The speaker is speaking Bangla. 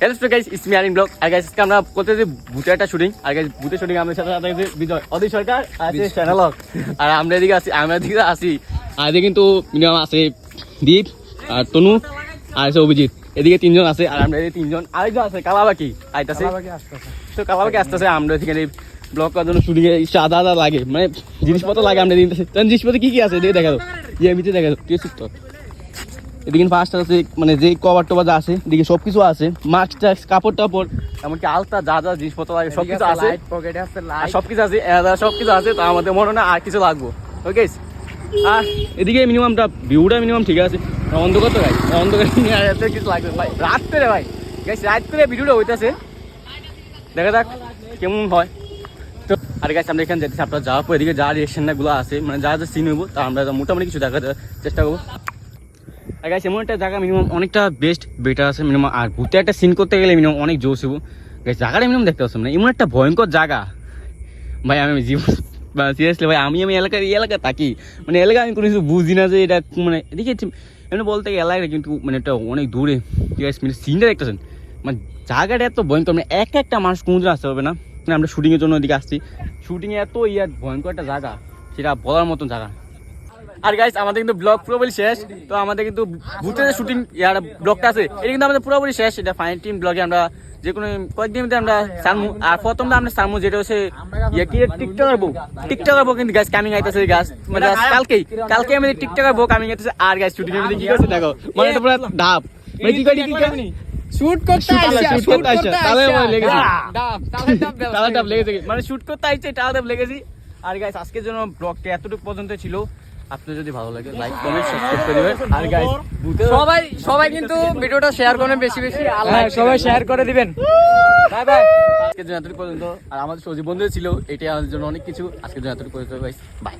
Hello guys, it's me Arin vlog. আর গাইস আজকে আমরা করতেছি ভূতের একটা শুটিং। আর গাইস ভূতের শুটিং আমাদের সাথে আছে বিজয়, অদিত সরকার আছে শ্যানলক। আর আমরা এদিকে আসি আর এদিকে কিন্তু মিনিমাম আছে দীপ আর তনু আর আছে অভিজিৎ। এদিকে তিনজন আছে আর আমরা এদিকে তিনজন, আরেকজন আছে কালাবাকি আইতাছে। তো কালাবাকি আসতেছে। আমরা এখানে ব্লগ করার জন্য শুটিং এ আদা লাগে, মানে জিনিসপত্র লাগে। আমরা জিনিসপত্র কি আছে এদিকে দেখা দাও, এমনিতে দেখা দাও, ঠিক আছে। এদিকে ফার্স্ট আছে, মানে যে কভার টভার আছে এদিকে সবকিছু আছে, মাস্ক টাস্ক কাপড় টাপড় এমনকি আলতা যা যা জিনিসপত্র লাগে সবকিছু আছে, সবকিছু আছে, সবকিছু আছে। তো আমাদের মনে হয় না আর কিছু লাগবো। ওকে, আর এদিকে মিনিমামটা ভিউটা মিনিমাম ঠিক আছে। অন্ধকার তো ভাই, অন্ধকার কিছু লাগবে ভাই, রাত করে ভাই গাইস, রাত করে ভিডিওটা হইতেছে, দেখা যাক কেমন হয়। তো আর গাইস আমরা এখানে যেতেছি, আপনারা যাওয়ার পর এদিকে যা রিয়েকশনগুলো আছে, মানে যা যা সিন হইব তা আমরা মোটামুটি কিছু দেখার চেষ্টা করবো। আর গাইস এমন একটা জায়গা মিনিমাম অনেকটা বেস্ট বেটার আছে মিনিমাম। আর ভূতে একটা সিন করতে গেলে মিনিমাম অনেক জোশ হবো গাইস। জায়গাটা মিনিমাম দেখতে পাচ্ছি, মানে এমন একটা ভয়ঙ্কর জায়গা ভাই। আমি জীবন সিরিয়াসলি ভাই, আমি এলাকা থাকি, মানে এলাকা আমি কোনো কিছু বুঝি না যে এটা মানে এদিকে এমনি বলতে গেলে এলাকা, কিন্তু মানে এটা অনেক দূরে। ঠিক আছে, মানে সিনটা দেখতেছেন, মানে জায়গাটা এত ভয়ঙ্কর, মানে একটা মানুষ কোনোদিন আসতে পারবে না। মানে আমরা শুটিংয়ের জন্য এদিকে আসছি, শুটিংয়ে এত ভয়ঙ্কর একটা জায়গা, সেটা বলার মতন জায়গা। আর গাইস আমাদের কিন্তু ব্লগ পুরোপুরি শেষ। তো আমাদের কিন্তু ভূতের শুটিং ব্লগটা আছে, এটা কিন্তু আমাদের পুরোপুরি শেষ। এটা ফাইনাল টিম ব্লগে আমরা যে কোনো কয়েকদিন মধ্যে আমরা সারমু। আর প্রথমটা আমরা সারমু, যেটা হচ্ছে টিকটকের বউ কিন্তু গাইস কামিং আইতেছে গাছ, মানে কালকে আমাদের টিকটকের বউ কামিং আইতেছে। আর গাইস শুটিং এর মধ্যে কি করছে দেখো, মানে এটা পুরো ধাপ, মানে কি করি শুট করতে আইছে তালে লেগেছে, তালে ডাব লেগেছে, মানে শুট করতে আইছে তালে ডাব লেগেছি। আর গাইস আজকের জন্য ব্লগটা এতটুকু পর্যন্ত ছিল। আপনাদের যদি ভালো লাগে লাইক কমেন্ট সাবস্ক্রাইব করে দিবেন। আর গাইস সবাই কিন্তু ভিডিওটা শেয়ার করবেন বেশি বেশি, আর সবাই শেয়ার করে দিবেন। Bye bye. আজকের জন্য এতটুকু পর্যন্ত। আর আমাদের সজীব বন্ধু ছিল, এটাই আমাদের জন্য অনেক কিছু। আজকের জন্য এতটুকু পর্যন্ত গাইস, বাই।